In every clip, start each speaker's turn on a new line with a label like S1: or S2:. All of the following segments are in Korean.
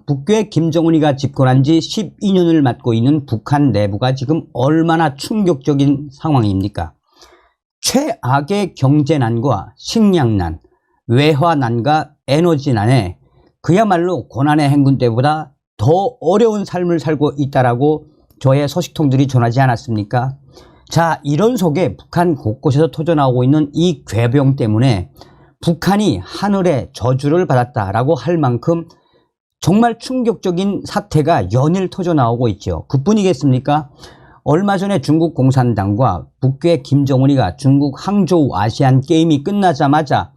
S1: 북괴 김정은이가 집권한 지 12년을 맞고 있는 북한 내부가 지금 얼마나 충격적인 상황입니까? 최악의 경제난과 식량난, 외화난과 에너지난에 그야말로 고난의 행군 때보다 더 어려운 삶을 살고 있다라고 저의 소식통들이 전하지 않았습니까? 자, 이런 속에 북한 곳곳에서 터져나오고 있는 이 궤병 때문에 북한이 하늘의 저주를 받았다라고 할 만큼 정말 충격적인 사태가 연일 터져나오고 있죠. 그뿐이겠습니까? 얼마 전에 중국 공산당과 북괴 김정은이가 중국 항저우 아시안 게임이 끝나자마자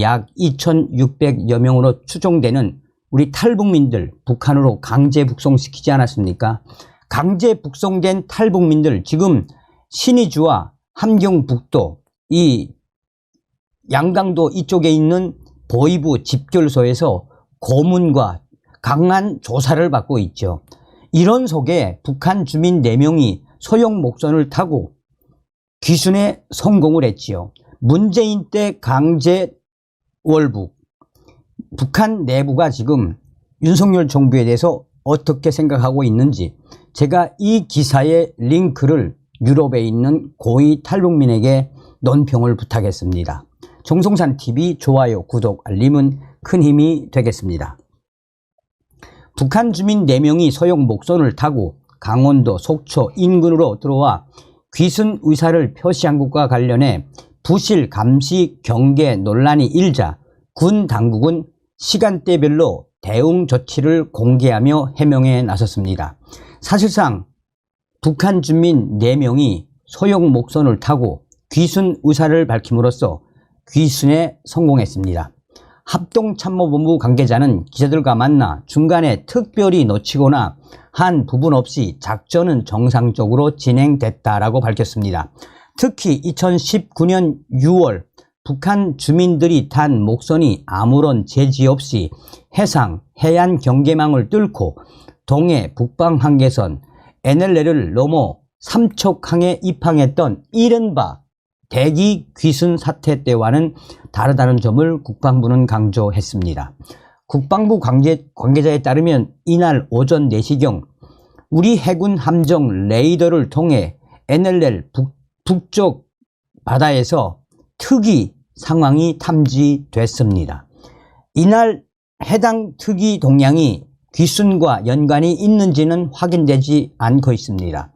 S1: 약 2,600여 명으로 추정되는 우리 탈북민들 북한으로 강제 북송시키지 않았습니까? 강제 북송된 탈북민들 지금 신의주와 함경북도 이 양강도 이쪽에 있는 보이부 집결소에서 고문과 강한 조사를 받고 있죠. 이런 속에 북한 주민 4명이 소형 목선을 타고 귀순에 성공을 했지요. 문재인 때 강제 월북. 북한 내부가 지금 윤석열 정부에 대해서 어떻게 생각하고 있는지 제가 이 기사의 링크를 유럽에 있는 고위 탈북민에게 논평을 부탁했습니다. 정성산TV 좋아요, 구독, 알림은 큰 힘이 되겠습니다. 북한 주민 4명이 소형 목선을 타고 강원도 속초 인근으로 들어와 귀순 의사를 표시한 것과 관련해 부실 감시 경계 논란이 일자 군 당국은 시간대별로 대응 조치를 공개하며 해명에 나섰습니다. 사실상 북한 주민 4명이 소형 목선을 타고 귀순 의사를 밝힘으로써 귀순에 성공했습니다. 합동참모본부 관계자는 기자들과 만나 중간에 특별히 놓치거나 한 부분 없이 작전은 정상적으로 진행됐다라고 밝혔습니다. 특히 2019년 6월 북한 주민들이 탄 목선이 아무런 제지 없이 해상, 해안 경계망을 뚫고 동해 북방 한계선 NLL을 넘어 삼척항에 입항했던 이른바 대기 귀순 사태 때와는 다르다는 점을 국방부는 강조했습니다. 국방부 관계자에 따르면 이날 오전 4시경 우리 해군 함정 레이더를 통해 NLL 북쪽 바다에서 특이 상황이 탐지됐습니다. 이날 해당 특이 동향이 귀순과 연관이 있는지는 확인되지 않고 있습니다.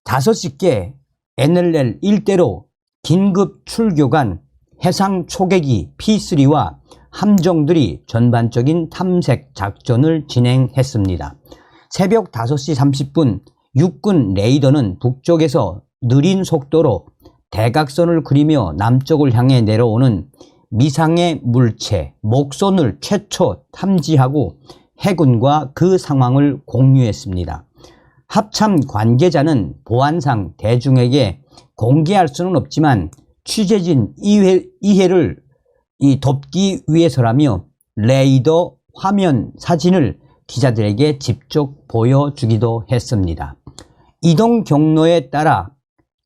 S1: 5시께 NLL 일대로 긴급 출교간 해상 초계기 P3와 함정들이 전반적인 탐색 작전을 진행했습니다. 새벽 5시 30분 육군 레이더는 북쪽에서 느린 속도로 대각선을 그리며 남쪽을 향해 내려오는 미상의 물체, 목선을 최초 탐지하고 해군과 그 상황을 공유했습니다. 합참 관계자는 보안상 대중에게 공개할 수는 없지만 취재진 이해를 돕기 위해서라며 레이더 화면 사진을 기자들에게 직접 보여주기도 했습니다. 이동 경로에 따라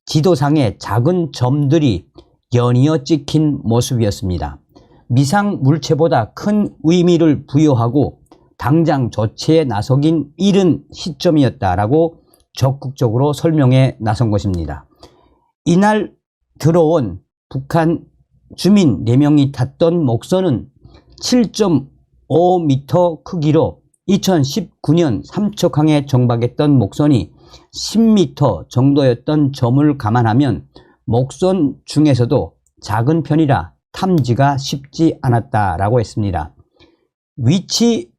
S1: 지도상에 작은 점들이 연이어 찍힌 모습이었습니다. 미상 물체보다 큰 의미를 부여하고 당장 조치에 나서긴 이른 시점이었다라고 적극적으로 설명해 나선 것입니다. 이날 들어온 북한 주민 4명이 탔던 목선은 7.5m 크기로 2019년 삼척항에 정박했던 목선이 10m 정도였던 점을 감안하면 목선 중에서도 작은 편이라 탐지가 쉽지 않았다라고 했습니다. 위치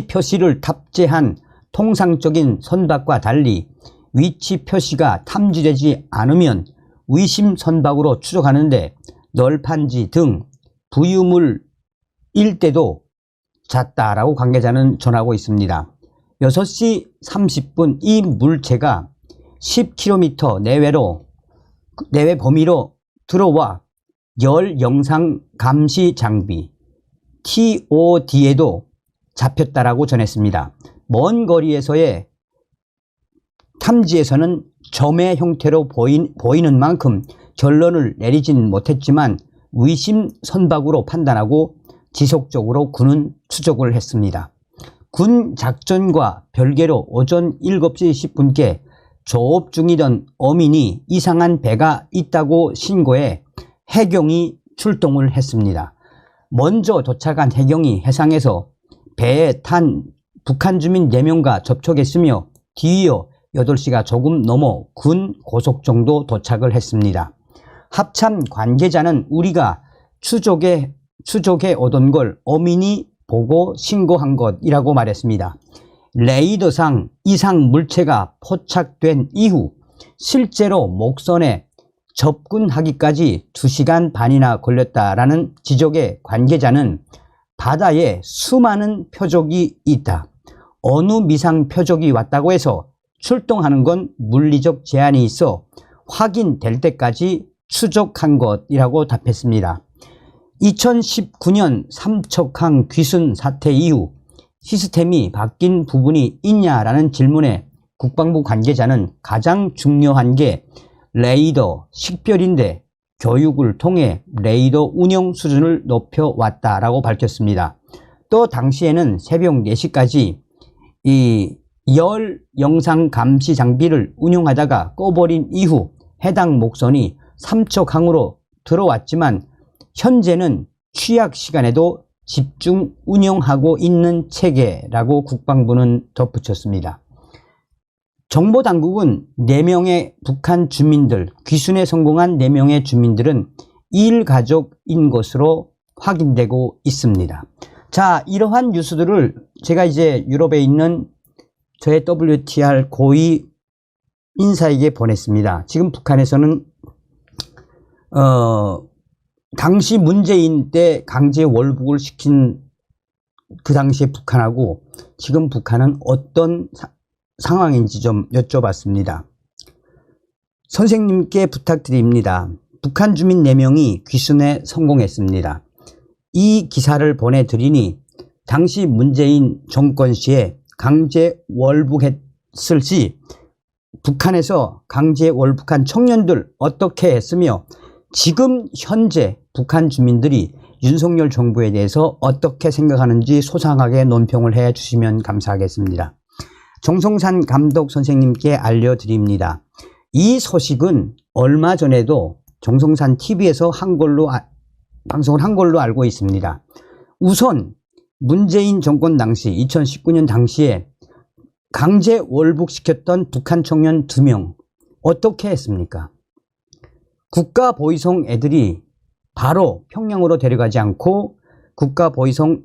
S1: 표시를 탑재한 통상적인 선박과 달리 위치 표시가 탐지되지 않으면 의심 선박으로 추적하는데 널판지 등 부유물 일대도 잦다라고 관계자는 전하고 있습니다. 6시 30분 이 물체가 10km 내외 범위로 들어와 열 영상 감시 장비 TOD에도 잡혔다라고 전했습니다. 먼 거리에서의 탐지에서는 점의 형태로 보이는 만큼 결론을 내리진 못했지만 의심 선박으로 판단하고 지속적으로 군은 추적을 했습니다. 군 작전과 별개로 오전 7시 10분께 조업 중이던 어민이 이상한 배가 있다고 신고해 해경이 출동을 했습니다. 먼저 도착한 해경이 해상에서 배에 탄 북한 주민 4명과 접촉했으며 뒤이어 8시가 조금 넘어 군 고속정도 도착을 했습니다. 합참 관계자는 우리가 추적해 오던 걸 어민이 보고 신고한 것이라고 말했습니다. 레이더상 이상 물체가 포착된 이후 실제로 목선에 접근하기까지 2시간 반이나 걸렸다라는 지적의 관계자는 바다에 수많은 표적이 있다. 어느 미상 표적이 왔다고 해서 출동하는 건 물리적 제한이 있어 확인될 때까지 추적한 것이라고 답했습니다. 2019년 삼척항 귀순 사태 이후 시스템이 바뀐 부분이 있냐라는 질문에 국방부 관계자는 가장 중요한 게 레이더 식별인데 교육을 통해 레이더 운영 수준을 높여왔다라고 밝혔습니다. 또 당시에는 새벽 4시까지 이 열 영상 감시 장비를 운용하다가 꺼버린 이후 해당 목선이 삼척항으로 들어왔지만 현재는 취약 시간에도 집중 운영하고 있는 체계라고 국방부는 덧붙였습니다. 정보당국은 4명의 북한 주민들, 귀순에 성공한 4명의 주민들은 일가족인 것으로 확인되고 있습니다. 자, 이러한 뉴스들을 제가 이제 유럽에 있는 저의 WTR 고위 인사에게 보냈습니다. 지금 북한에서는 당시 문재인 때 강제 월북을 시킨 그 당시에 북한하고 지금 북한은 어떤 상황인지 좀 여쭤봤습니다. 선생님께 부탁드립니다. 북한 주민 4명이 귀순에 성공했습니다. 이 기사를 보내드리니 당시 문재인 정권 시에 강제 월북했을 시 북한에서 강제 월북한 청년들 어떻게 했으며 지금 현재 북한 주민들이 윤석열 정부에 대해서 어떻게 생각하는지 소상하게 논평을 해 주시면 감사하겠습니다. 정성산 감독 선생님께 알려드립니다. 이 소식은 얼마 전에도 정성산 TV에서 방송을 한 걸로 알고 있습니다. 우선 문재인 정권 당시 2019년 당시에 강제 월북시켰던 북한 청년 2명 어떻게 했습니까? 국가보위성 애들이 바로 평양으로 데려가지 않고 국가보위성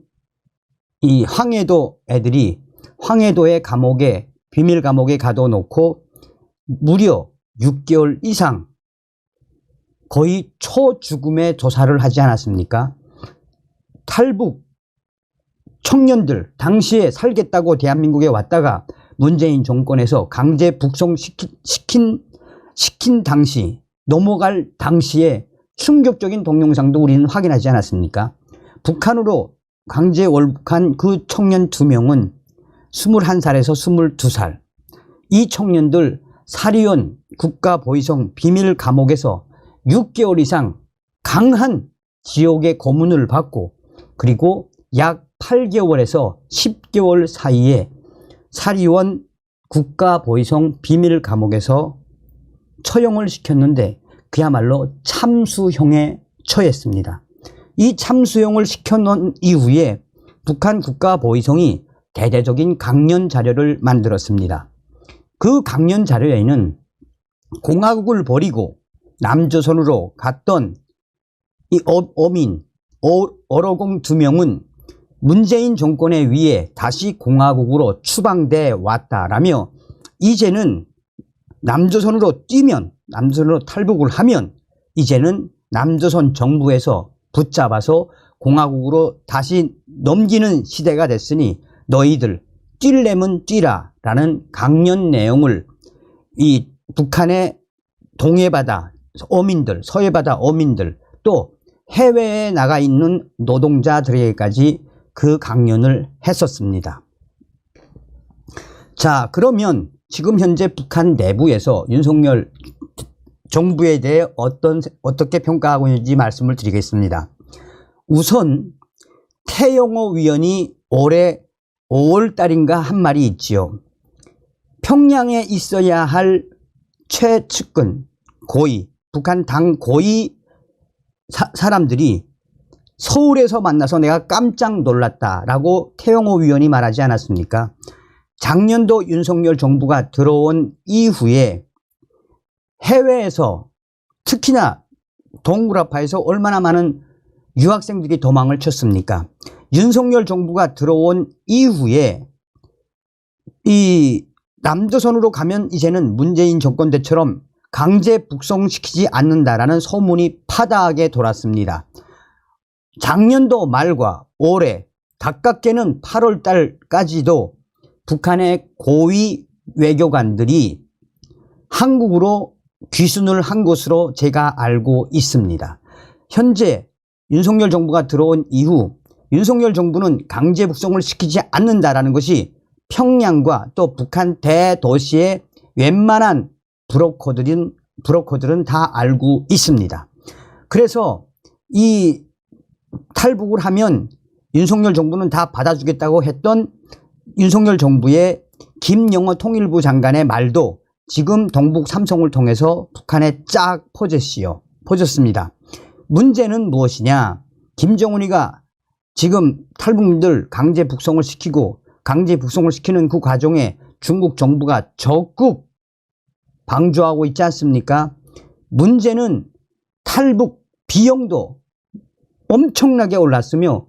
S1: 이 황해도 애들이 황해도의 감옥에 비밀 감옥에 가둬놓고 무려 6개월 이상 거의 초죽음의 조사를 하지 않았습니까? 탈북 청년들 당시에 살겠다고 대한민국에 왔다가 문재인 정권에서 강제 북송시킨 당시 넘어갈 당시에 충격적인 동영상도 우리는 확인하지 않았습니까? 북한으로 강제 월북한 그 청년 2명은 21살에서 22살. 이 청년들 사리원 국가보위성 비밀 감옥에서 6개월 이상 강한 지옥의 고문을 받고 그리고 약 8개월에서 10개월 사이에 사리원 국가보위성 비밀 감옥에서 처형을 시켰는데 그야말로 참수형에 처했습니다. 이 참수형을 시켜놓은 이후에 북한 국가보위성이 대대적인 강연 자료를 만들었습니다. 그 강연 자료에는 공화국을 버리고 남조선으로 갔던 이 어민 어로공 2명은 문재인 정권에 의해 다시 공화국으로 추방돼 왔다라며 이제는 남조선으로 뛰면 남조선으로 탈북을 하면 이제는 남조선 정부에서 붙잡아서 공화국으로 다시 넘기는 시대가 됐으니 너희들 뛸래면 뛰라 라는 강연 내용을 이 북한의 동해바다 어민들, 서해바다 어민들 또 해외에 나가 있는 노동자들에게까지 그 강연을 했었습니다. 자, 그러면 지금 현재 북한 내부에서 윤석열 정부에 대해 어떻게 평가하고 있는지 말씀을 드리겠습니다. 우선 태영호 위원이 올해 5월 달인가 한 말이 있지요. 평양에 있어야 할 최측근 고위, 북한 당 고위 사람들이 서울에서 만나서 내가 깜짝 놀랐다라고 태영호 위원이 말하지 않았습니까? 작년도 윤석열 정부가 들어온 이후에 해외에서 특히나 동굴아파에서 얼마나 많은 유학생들이 도망을 쳤습니까? 윤석열 정부가 들어온 이후에 이 남조선으로 가면 이제는 문재인 정권 때처럼 강제 북송시키지 않는다라는 소문이 파다하게 돌았습니다. 작년도 말과 올해 가깝게는 8월 달까지도 북한의 고위 외교관들이 한국으로 귀순을 한 것으로 제가 알고 있습니다. 현재 윤석열 정부가 들어온 이후 윤석열 정부는 강제 북송을 시키지 않는다라는 것이 평양과 또 북한 대도시의 웬만한 브로커들은 다 알고 있습니다. 그래서 이 탈북을 하면 윤석열 정부는 다 받아주겠다고 했던 윤석열 정부의 김영호 통일부 장관의 말도 지금 동북 삼성을 통해서 북한에 쫙 퍼졌습니다. 문제는 무엇이냐? 김정은이가 지금 탈북민들 강제 북송을 시키고 강제 북송을 시키는 그 과정에 중국 정부가 적극 방조하고 있지 않습니까? 문제는 탈북 비용도 엄청나게 올랐으며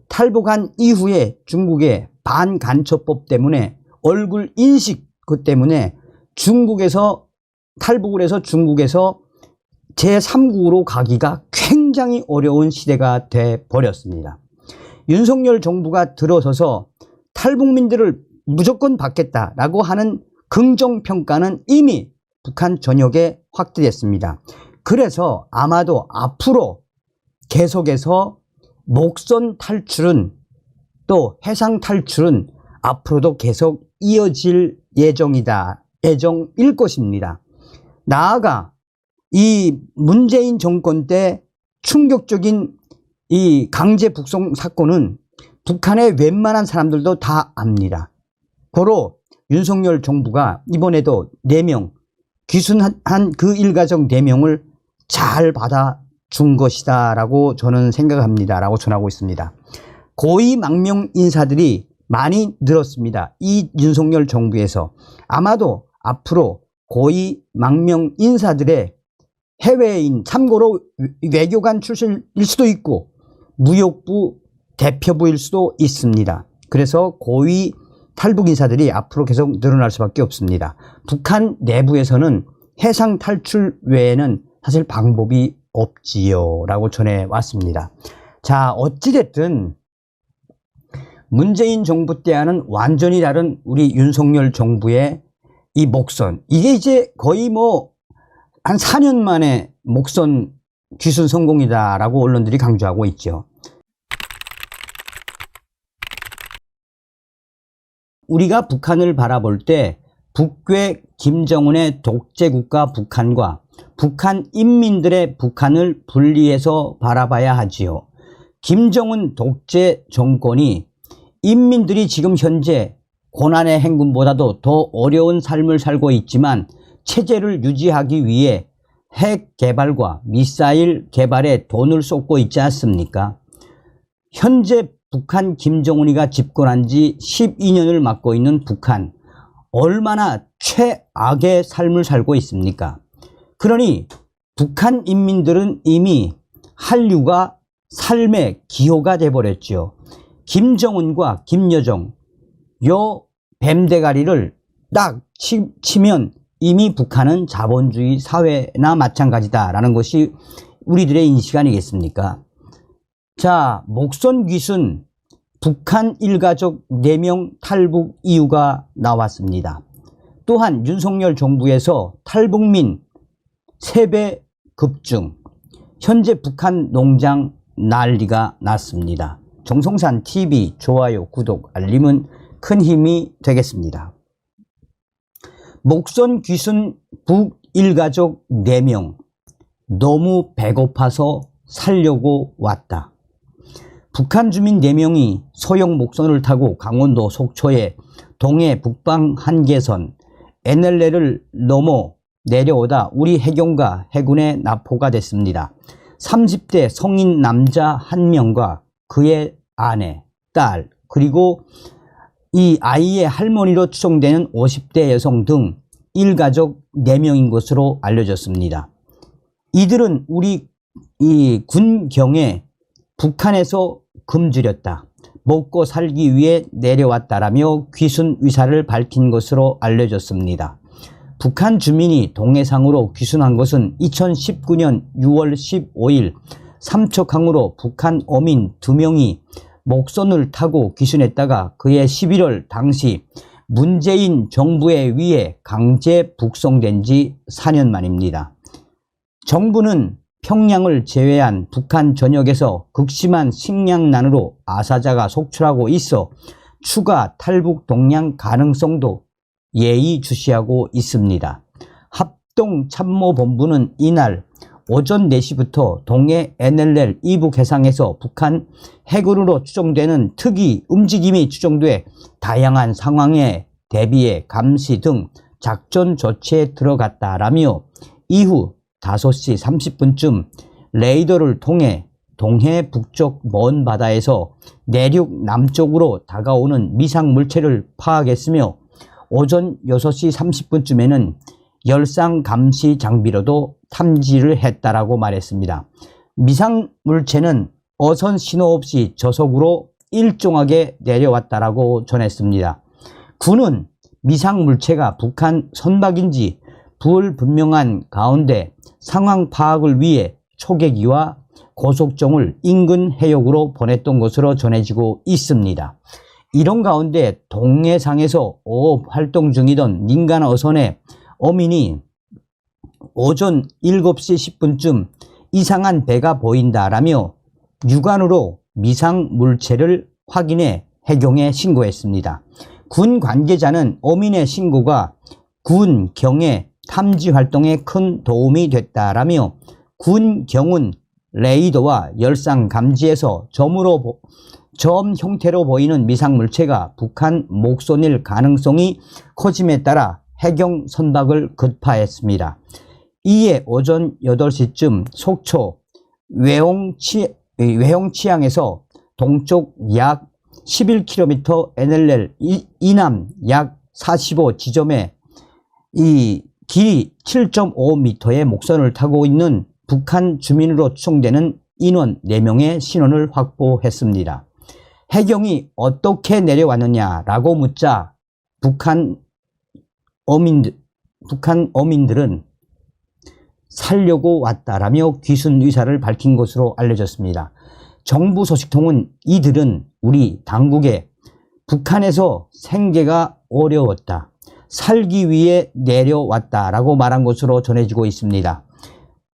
S1: 탈북한 이후에 중국의 반간첩법 때문에 얼굴 인식 그 때문에 중국에서 탈북을 해서 중국에서 제3국으로 가기가 굉장히 어려운 시대가 돼 버렸습니다. 윤석열 정부가 들어서서 탈북민들을 무조건 받겠다라고 하는 긍정평가는 이미 북한 전역에 확대됐습니다. 그래서 아마도 앞으로 계속해서 목선 탈출은 또 해상 탈출은 앞으로도 계속 이어질 예정일 것입니다. 나아가 이 문재인 정권 때 충격적인 이 강제 북송 사건은 북한의 웬만한 사람들도 다 압니다. 고로 윤석열 정부가 이번에도 4명 귀순한 그 일가족 4명을 잘 받아준 것이다 라고 저는 생각합니다 라고 전하고 있습니다. 고위 망명 인사들이 많이 늘었습니다. 이 윤석열 정부에서 아마도 앞으로 고위 망명 인사들의 해외인, 참고로 외교관 출신일 수도 있고 무역부 대표부일 수도 있습니다. 그래서 고위 탈북 인사들이 앞으로 계속 늘어날 수밖에 없습니다. 북한 내부에서는 해상 탈출 외에는 사실 방법이 없지요 라고 전해왔습니다. 자, 어찌됐든 문재인 정부 때와는 완전히 다른 우리 윤석열 정부의 이 목선, 이게 이제 거의 뭐 한 4년 만에 목선 귀순 성공이다 라고 언론들이 강조하고 있죠. 우리가 북한을 바라볼 때 북괴 김정은의 독재국가 북한과 북한 인민들의 북한을 분리해서 바라봐야 하지요. 김정은 독재 정권이 인민들이 지금 현재 고난의 행군보다도 더 어려운 삶을 살고 있지만 체제를 유지하기 위해 핵 개발과 미사일 개발에 돈을 쏟고 있지 않습니까? 현재 북한 김정은이가 집권한 지 12년을 맞고 있는 북한, 얼마나 최악의 삶을 살고 있습니까? 그러니 북한 인민들은 이미 한류가 삶의 기호가 돼버렸죠. 김정은과 김여정, 요 뱀대가리를 딱 치면 이미 북한은 자본주의 사회나 마찬가지다라는 것이 우리들의 인식 아니겠습니까? 자, 목선 귀순 북한 일가족 4명 탈북 이유가 나왔습니다. 또한 윤석열 정부에서 탈북민 3배 급증, 현재 북한 농장 난리가 났습니다. 정성산 TV 좋아요, 구독, 알림은 큰 힘이 되겠습니다. 목선 귀순 북일가족 4명 너무 배고파서 살려고 왔다. 북한 주민 4명이 소형 목선을 타고 강원도 속초의 동해 북방 한계선 NLL을 넘어 내려오다 우리 해경과 해군의 납포가 됐습니다. 30대 성인 남자 1명과 그의 아내, 딸, 그리고 이 아이의 할머니로 추정되는 50대 여성 등 일가족 4명인 것으로 알려졌습니다. 이들은 우리 이 군경에 북한에서 금주렸다, 먹고 살기 위해 내려왔다라며 귀순 의사를 밝힌 것으로 알려졌습니다. 북한 주민이 동해상으로 귀순한 것은 2019년 6월 15일 삼척항으로 북한 어민 2명이 목선을 타고 귀순했다가 그해 11월 당시 문재인 정부에 의해 강제 북송된 지 4년 만입니다. 정부는 평양을 제외한 북한 전역에서 극심한 식량난으로 아사자가 속출하고 있어 추가 탈북 동향 가능성도 예의주시하고 있습니다. 합동참모본부는 이날 오전 4시부터 동해 NLL 이북 해상에서 북한 해군으로 추정되는 특이 움직임이 추정돼 다양한 상황에 대비해 감시 등 작전 조치에 들어갔다라며 이후 5시 30분쯤 레이더를 통해 동해 북쪽 먼 바다에서 내륙 남쪽으로 다가오는 미상 물체를 파악했으며 오전 6시 30분쯤에는 열상 감시 장비로도 탐지를 했다라고 말했습니다. 미상 물체는 어선 신호 없이 저속으로 일정하게 내려왔다라고 전했습니다. 군은 미상 물체가 북한 선박인지 불분명한 가운데 상황 파악을 위해 초계기와 고속종을 인근 해역으로 보냈던 것으로 전해지고 있습니다. 이런 가운데 동해상에서 어업 활동 중이던 민간 어선의 어민이 오전 7시 10분쯤 이상한 배가 보인다라며 육안으로 미상 물체를 확인해 해경에 신고했습니다. 군 관계자는 어민의 신고가 군 경의 탐지 활동에 큰 도움이 됐다라며 군 경은 레이더와 열상 감지에서 점 형태로 보이는 미상 물체가 북한 목선일 가능성이 커짐에 따라 해경 선박을 급파했습니다. 이에 오전 8시쯤 속초 외홍치항에서 동쪽 약 11km NLL 이남 약 45 지점에 이 길이 7.5m의 목선을 타고 있는 북한 주민으로 추정되는 인원 4명의 신원을 확보했습니다. 해경이 어떻게 내려왔느냐라고 묻자 북한 어민들은 살려고 왔다라며 귀순 의사를 밝힌 것으로 알려졌습니다. 정부 소식통은 이들은 우리 당국에 북한에서 생계가 어려웠다, 살기 위해 내려왔다라고 말한 것으로 전해지고 있습니다.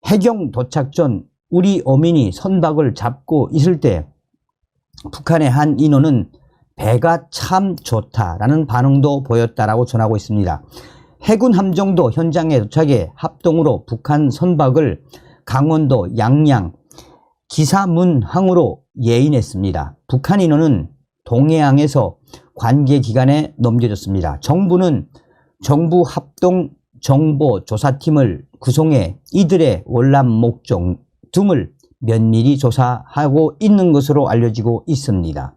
S1: 해경 도착 전 우리 어민이 선박을 잡고 있을 때 북한의 한 인원은 배가 참 좋다라는 반응도 보였다라고 전하고 있습니다. 해군 함정도 현장에 도착해 합동으로 북한 선박을 강원도 양양 기사문항으로 예인했습니다. 북한 인원은 동해항에서 관계기관에 넘겨졌습니다. 정부는 정부 합동 정보조사팀을 구성해 이들의 월남 목적 등을 면밀히 조사하고 있는 것으로 알려지고 있습니다.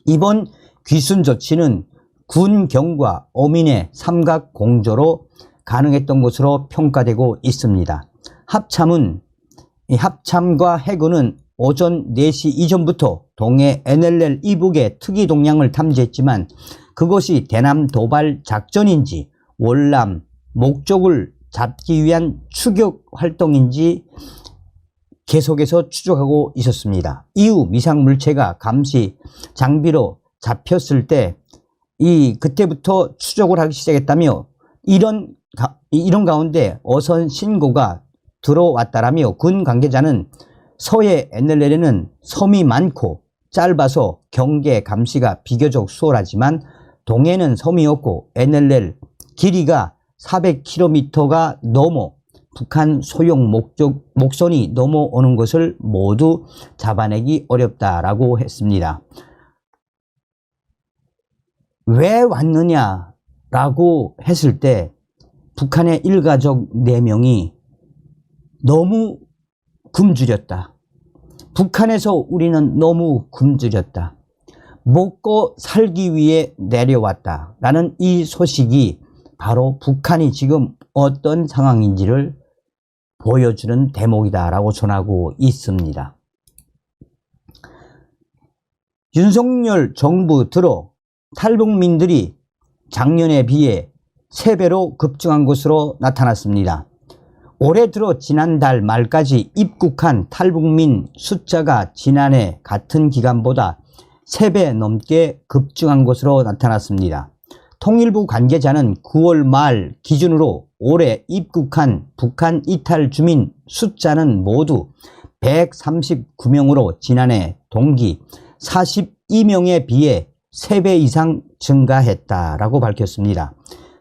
S1: 이번 귀순 조치는 군경과 어민의 삼각 공조로 가능했던 것으로 평가되고 있습니다. 합참과 해군은 오전 4시 이전부터 동해 NLL 이북의 특이 동향을 탐지했지만 그것이 대남 도발 작전인지 월남 목적을 잡기 위한 추격 활동인지 계속해서 추적하고 있었습니다. 이후 미상 물체가 감시 장비로 잡혔을 때 그때부터 추적을 하기 시작했다며 이런 가운데 어선 신고가 들어왔다라며 군 관계자는 서해 NLL에는 섬이 많고 짧아서 경계 감시가 비교적 수월하지만 동해는 섬이 없고 NLL 길이가 400km가 넘어 북한 소형 목선이 넘어오는 것을 모두 잡아내기 어렵다라고 했습니다. 왜 왔느냐라고 했을 때 북한의 일가족 4명이 너무 굶주렸다. 북한에서 우리는 너무 굶주렸다. 먹고 살기 위해 내려왔다. 라는 이 소식이 바로 북한이 지금 어떤 상황인지를 보여주는 대목이다라고 전하고 있습니다. 윤석열 정부 들어 탈북민들이 작년에 비해 3배로 급증한 것으로 나타났습니다. 올해 들어 지난달 말까지 입국한 탈북민 숫자가 지난해 같은 기간보다 3배 넘게 급증한 것으로 나타났습니다. 통일부 관계자는 9월 말 기준으로 올해 입국한 북한 이탈 주민 숫자는 모두 139명으로 지난해 동기 42명에 비해 3배 이상 증가했다라고 밝혔습니다.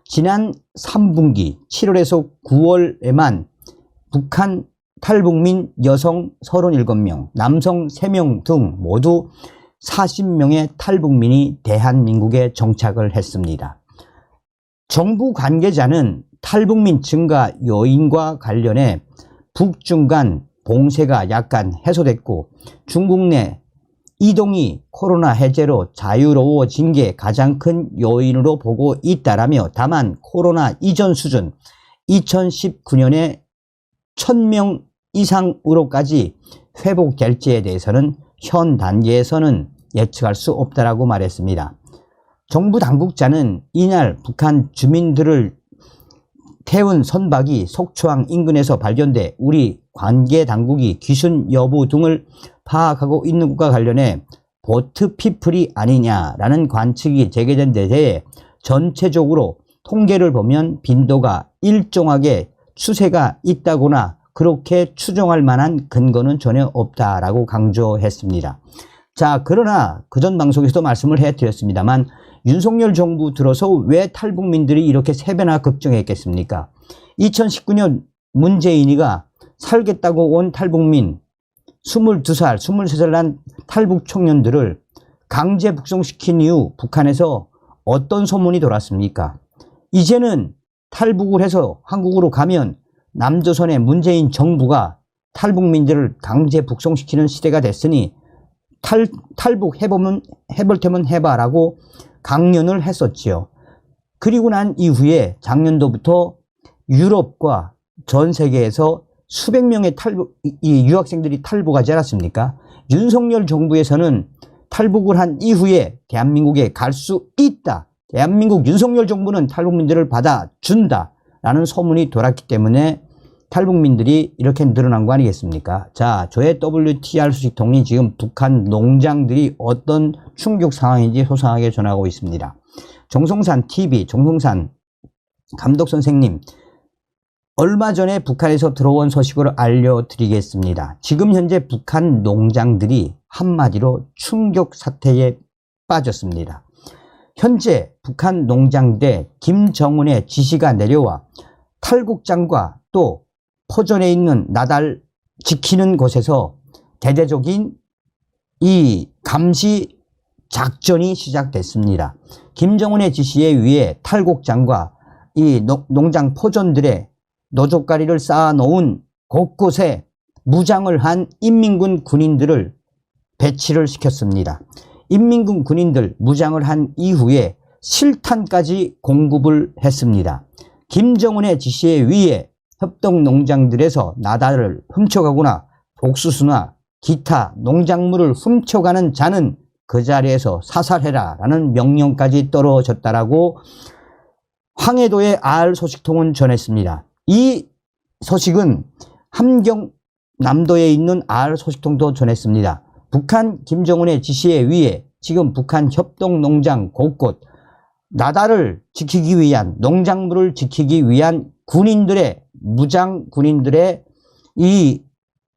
S1: 지난 3분기 7월에서 9월에만 북한 탈북민 여성 37명, 남성 3명 등 모두 40명의 탈북민이 대한민국에 정착을 했습니다. 정부 관계자는 탈북민 증가 요인과 관련해 북중 간 봉쇄가 약간 해소됐고 중국 내 이동이 코로나 해제로 자유로워진 게 가장 큰 요인으로 보고 있다라며 다만 코로나 이전 수준 2019년에 1000명 이상으로까지 회복될지에 대해서는 현 단계에서는 예측할 수 없다라고 말했습니다. 정부 당국자는 이날 북한 주민들을 태운 선박이 속초항 인근에서 발견돼 우리 관계 당국이 귀순 여부 등을 파악하고 있는 것과 관련해 보트 피플이 아니냐라는 관측이 제기된 데 대해 전체적으로 통계를 보면 빈도가 일정하게 추세가 있다거나 그렇게 추정할 만한 근거는 전혀 없다라고 강조했습니다. 자, 그러나 그전 방송에서도 말씀을 해드렸습니다만 윤석열 정부 들어서 왜 탈북민들이 이렇게 3배나 급증했겠습니까? 2019년 문재인이가 살겠다고 온 탈북민 22살, 23살 난 탈북 청년들을 강제 북송시킨 이후 북한에서 어떤 소문이 돌았습니까? 이제는 탈북을 해서 한국으로 가면 남조선의 문재인 정부가 탈북민들을 강제 북송시키는 시대가 됐으니 해볼 테면 해봐라고 강연을 했었지요. 그리고 난 이후에 작년도부터 유럽과 전 세계에서 수백 명의 유학생들이 탈북하지 않았습니까? 윤석열 정부에서는 탈북을 한 이후에 대한민국에 갈 수 있다. 대한민국 윤석열 정부는 탈북민들을 받아준다. 라는 소문이 돌았기 때문에 탈북민들이 이렇게 늘어난 거 아니겠습니까? 자, 저의 WTR 소식통이 지금 북한 농장들이 어떤 충격 상황인지 소상하게 전하고 있습니다. 정성산 TV, 정성산 감독 선생님, 얼마 전에 북한에서 들어온 소식을 알려드리겠습니다. 지금 현재 북한 농장들이 한마디로 충격 사태에 빠졌습니다. 현재 북한 농장대 김정은의 지시가 내려와 탈곡장과 또 포전에 있는 나달 지키는 곳에서 대대적인 이 감시 작전이 시작됐습니다. 김정은의 지시에 의해 탈곡장과 이 농장 포전들의 노족가리를 쌓아놓은 곳곳에 무장을 한 인민군 군인들을 배치를 시켰습니다. 인민군 군인들 무장을 한 이후에 실탄까지 공급을 했습니다. 김정은의 지시에 의해 협동농장들에서 나달을 훔쳐가거나 옥수수나 기타 농작물을 훔쳐가는 자는 그 자리에서 사살해라 라는 명령까지 떨어졌다라고 황해도의 알 소식통은 전했습니다. 이 소식은 함경남도에 있는 알 소식통도 전했습니다. 북한 김정은의 지시에 의해 지금 북한 협동농장 곳곳 나달을 지키기 위한 농작물을 지키기 위한 군인들의 무장 군인들의 이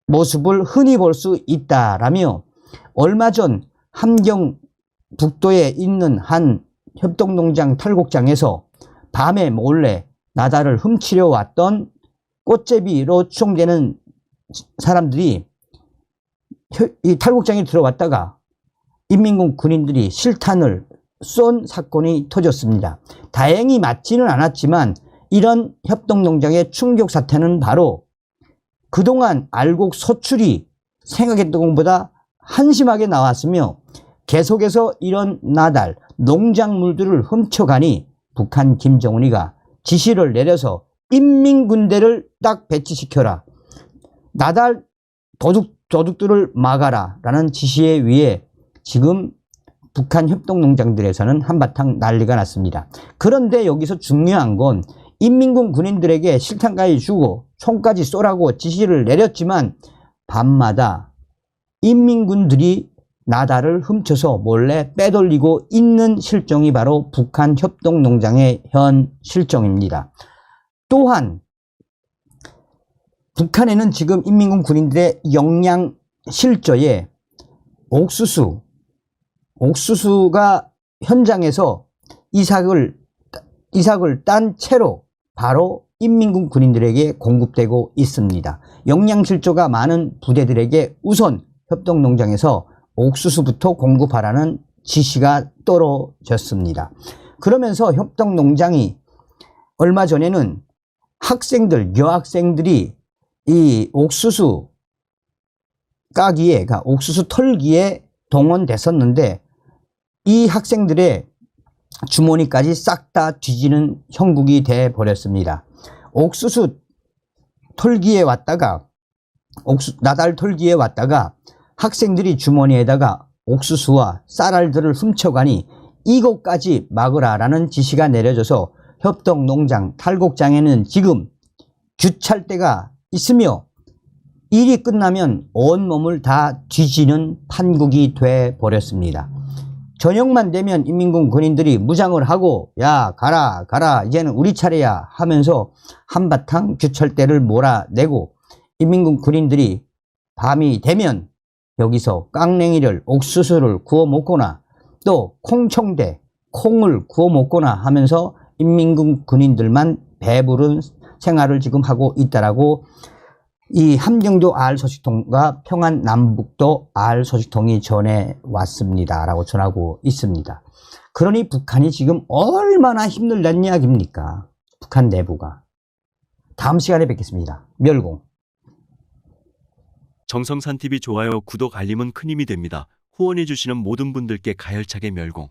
S1: 모습을 흔히 볼 수 있다라며 얼마 전 함경 북도에 있는 한 협동농장 탈곡장에서 밤에 몰래 나달을 훔치려 왔던 꽃제비로 추정되는 사람들이 이 탈곡장에 들어왔다가 인민군 군인들이 실탄을 쏜 사건이 터졌습니다. 다행히 맞지는 않았지만 이런 협동농장의 충격 사태는 바로 그동안 알곡 소출이 생각했던 것보다 한심하게 나왔으며 계속해서 이런 나달, 농작물들을 훔쳐가니 북한 김정은이가 지시를 내려서 인민군대를 딱 배치시켜라. 나달 도둑들을 막아라 라는 지시에 의해 지금 북한 협동농장들에서는 한바탕 난리가 났습니다. 그런데 여기서 중요한 건 인민군 군인들에게 실탄까지 주고 총까지 쏘라고 지시를 내렸지만 밤마다 인민군들이 나달을 훔쳐서 몰래 빼돌리고 있는 실정이 바로 북한 협동농장의 현 실정입니다. 또한 북한에는 지금 인민군 군인들의 역량 실저에 옥수수가 현장에서 이삭을 딴 채로 바로 인민군 군인들에게 공급되고 있습니다. 역량실조가 많은 부대들에게 우선 협동농장에서 옥수수부터 공급하라는 지시가 떨어졌습니다. 그러면서 협동농장이 얼마 전에는 여학생들이 이 옥수수 까기에, 그러니까 옥수수 털기에 동원됐었는데 이 학생들의 주머니까지 싹 다 뒤지는 형국이 돼 버렸습니다. 옥수수 털기에 왔다가 나달 털기에 왔다가 학생들이 주머니에다가 옥수수와 쌀알들을 훔쳐가니 이것까지 막으라라는 지시가 내려져서 협동농장 탈곡장에는 지금 규찰대가 있으며 일이 끝나면 온몸을 다 뒤지는 판국이 돼 버렸습니다. 저녁만 되면 인민군 군인들이 무장을 하고 야 가라 이제는 우리 차례야 하면서 한바탕 규찰대를 몰아내고 인민군 군인들이 밤이 되면 여기서 깡냉이를 옥수수를 구워 먹거나 또 콩을 구워 먹거나 하면서 인민군 군인들만 배부른 생활을 지금 하고 있다라고 이 함경도 알소식통과 평안남북도 알소식통이 전해왔습니다 라고 전하고 있습니다. 그러니 북한이 지금 얼마나 힘들다는 이야기입니까? 북한 내부가. 다음 시간에 뵙겠습니다. 멸공.
S2: 정성산TV 좋아요, 구독, 알림은 큰 힘이 됩니다. 후원해주시는 모든 분들께 가열차게 멸공.